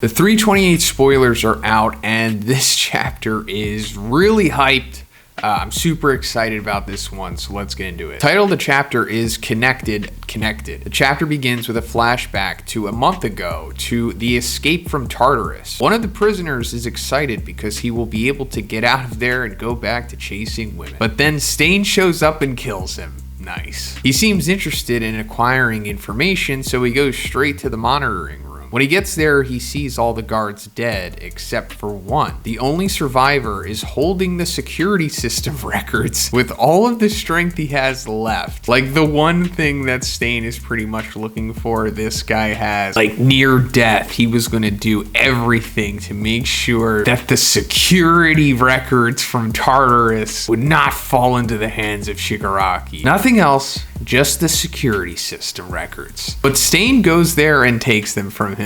The 328 spoilers are out, and this chapter is really hyped. I'm super excited about this one, so let's get into it. Title of the chapter is Connected. The chapter begins with a flashback to a month ago to the escape from Tartarus. One of the prisoners is excited because he will be able to get out of there and go back to chasing women. But then Stain shows up and kills him. Nice. He seems interested in acquiring information, so he goes straight to the monitoring room. When he gets there, he sees all the guards dead except for one. The only survivor is holding the security system records with all of the strength he has left. Like the one thing that Stain is pretty much looking for, this guy has. Like near death, he was going to do everything to make sure that the security records from Tartarus would not fall into the hands of Shigaraki. Nothing else, just the security system records. But Stain goes there and takes them from him.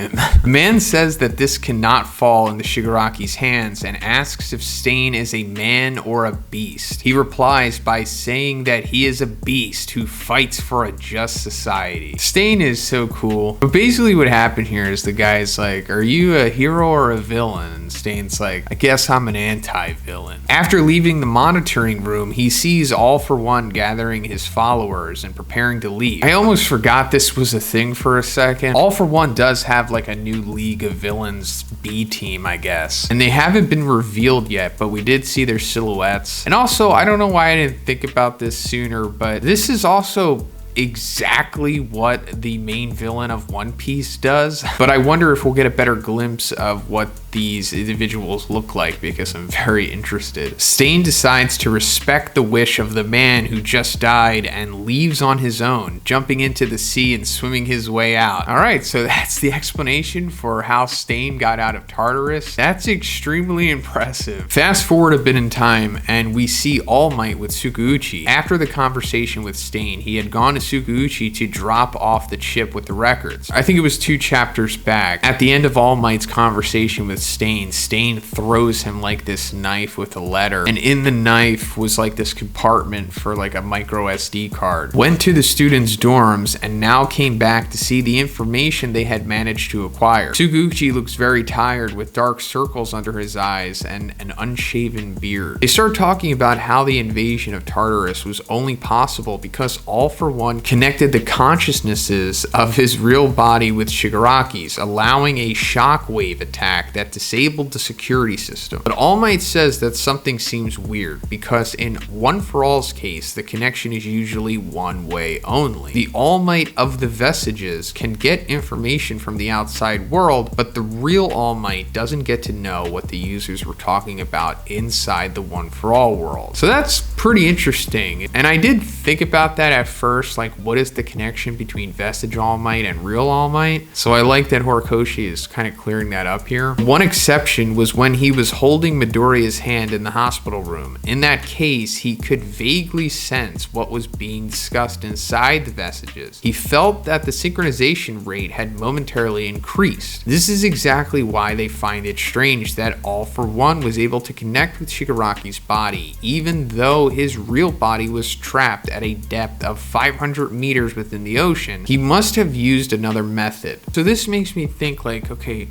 The man says that this cannot fall into Shigaraki's hands and asks if Stain is a man or a beast. He replies by saying that he is a beast who fights for a just society. Stain is so cool. But basically what happened here is the guy's like, are you a hero or a villain? And Stain's like, I guess I'm an anti-villain. After leaving the monitoring room, he sees All For One gathering his followers and preparing to leave. I almost forgot this was a thing for a second. All For One does have like a new League of Villains B team, I guess. And they haven't been revealed yet, but we did see their silhouettes. And also, I don't know why I didn't think about this sooner, but this is also exactly what the main villain of One Piece does. But I wonder if we'll get a better glimpse of what these individuals look like, because I'm very interested. Stain decides to respect the wish of the man who just died and leaves on his own, jumping into the sea and swimming his way out. All right, so that's the explanation for how Stain got out of Tartarus. That's extremely impressive. Fast forward a bit in time and we see All Might with Tsukauchi. After the conversation with Stain, he had gone to Tsukauchi to drop off the chip with the records. I think it was 2 chapters back. At the end of All Might's conversation with Stain throws him like this knife with a letter, and in the knife was like this compartment for like a micro SD card. Went to the students' dorms and now came back to see the information they had managed to acquire. Tsukauchi looks very tired with dark circles under his eyes and an unshaven beard. They start talking about how the invasion of Tartarus was only possible because All For One connected the consciousnesses of his real body with Shigaraki's, allowing a shockwave attack that disabled the security system. But All Might says that something seems weird because in One For All's case, the connection is usually one way only. The All Might of the Vestiges can get information from the outside world, but the real All Might doesn't get to know what the users were talking about inside the One For All world. So that's pretty interesting. And I did think about that at first, like what is the connection between Vestige All Might and real All Might? So I like that Horikoshi is kind of clearing that up here. One exception was when he was holding Midoriya's hand in the hospital room. In that case, he could vaguely sense what was being discussed inside the Vestiges. He felt that the synchronization rate had momentarily increased. This is exactly why they find it strange that All For One was able to connect with Shigaraki's body, even though his real body was trapped at a depth of 500 meters within the ocean. He must have used another method. So this makes me think like, okay,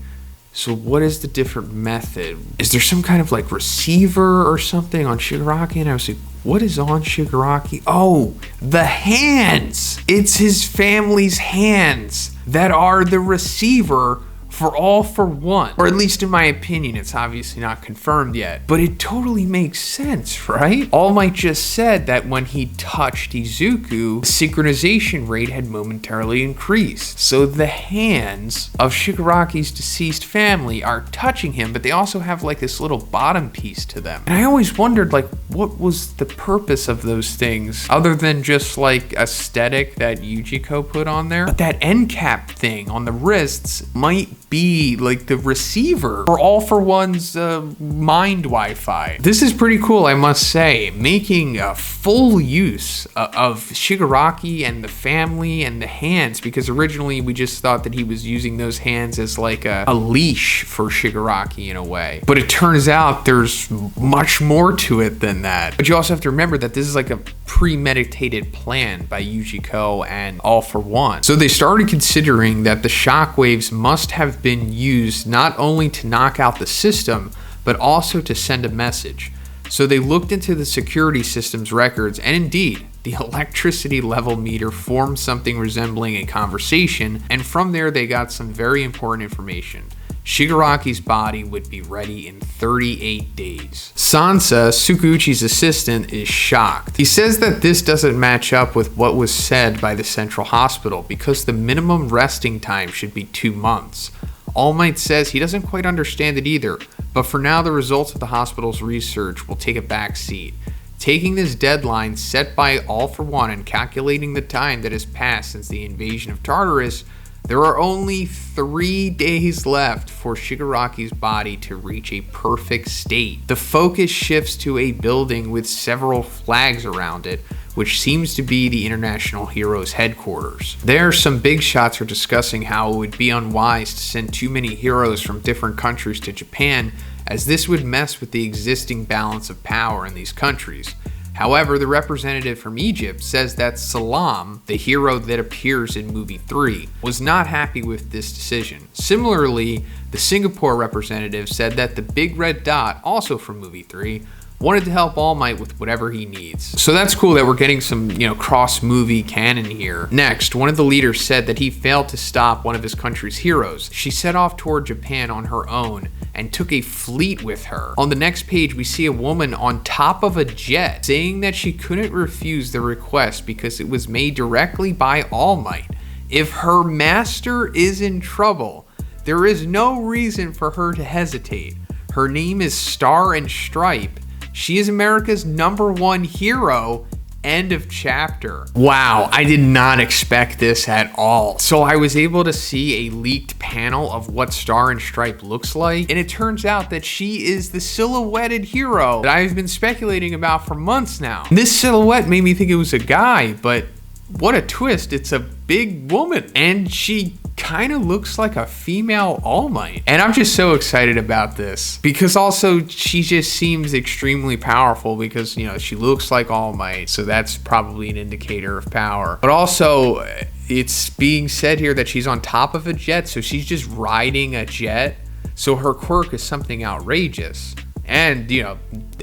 so what is the different method? Is there some kind of like receiver or something on Shigaraki? And I was like, what is on Shigaraki? Oh, the hands! It's his family's hands that are the receiver for All For One. Or at least in my opinion, it's obviously not confirmed yet. But it totally makes sense, right? All Might just said that when he touched Izuku, the synchronization rate had momentarily increased. So the hands of Shigaraki's deceased family are touching him, but they also have like this little bottom piece to them. And I always wondered like, what was the purpose of those things other than just like aesthetic that Yujiko put on there? But that end cap thing on the wrists might be like the receiver for All For One's mind Wi-Fi. This is pretty cool, I must say, making a full use of Shigaraki and the family and the hands, because originally we just thought that he was using those hands as like a leash for Shigaraki in a way. But it turns out there's much more to it than that. But you also have to remember that this is like a premeditated plan by Yujiko and All for One. So they started considering that the shockwaves must have been used not only to knock out the system, but also to send a message. So they looked into the security system's records, and indeed, the electricity level meter formed something resembling a conversation, and from there they got some very important information. Shigaraki's body would be ready in 38 days. Sansa, Tsukuchi's assistant, is shocked. He says that this doesn't match up with what was said by the Central Hospital because the minimum resting time should be 2 months. All Might says he doesn't quite understand it either, but for now the results of the hospital's research will take a back seat. Taking this deadline set by All for One and calculating the time that has passed since the invasion of Tartarus, there are only 3 days left for Shigaraki's body to reach a perfect state. The focus shifts to a building with several flags around it, which seems to be the International Heroes headquarters. There, some big shots are discussing how it would be unwise to send too many heroes from different countries to Japan, as this would mess with the existing balance of power in these countries. However, the representative from Egypt says that Salam, the hero that appears in movie 3, was not happy with this decision. Similarly, the Singapore representative said that the big red dot, also from movie 3, wanted to help All Might with whatever he needs. So that's cool that we're getting some, cross-movie canon here. Next, one of the leaders said that he failed to stop one of his country's heroes. She set off toward Japan on her own and took a fleet with her. On the next page, we see a woman on top of a jet saying that she couldn't refuse the request because it was made directly by All Might. If her master is in trouble, there is no reason for her to hesitate. Her name is Star and Stripe. She is America's #1 hero. End of chapter. Wow, I did not expect this at all. So I was able to see a leaked panel of what Star and Stripe looks like, and it turns out that she is the silhouetted hero that I've been speculating about for months now. This silhouette made me think it was a guy, but what a twist, it's a big woman. And she kind of looks like a female All Might. And I'm just so excited about this because also she just seems extremely powerful because, she looks like All Might. So that's probably an indicator of power. But also it's being said here that she's on top of a jet. So she's just riding a jet. So her quirk is something outrageous. And,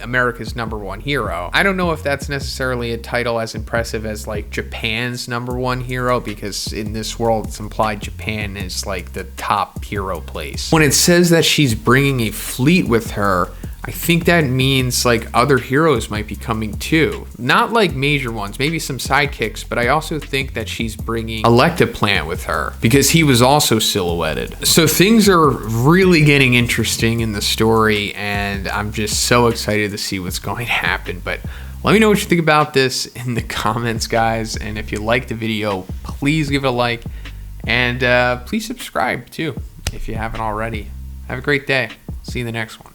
America's #1 hero. I don't know if that's necessarily a title as impressive as like Japan's #1 hero, because in this world it's implied Japan is like the top hero place. When it says that she's bringing a fleet with her, I think that means like other heroes might be coming too. Not like major ones, maybe some sidekicks, but I also think that she's bringing Electaplant with her because he was also silhouetted. So things are really getting interesting in the story, and I'm just so excited to see what's going to happen. But let me know what you think about this in the comments, guys. And if you liked the video, please give it a like, and please subscribe too if you haven't already. Have a great day. See you in the next one.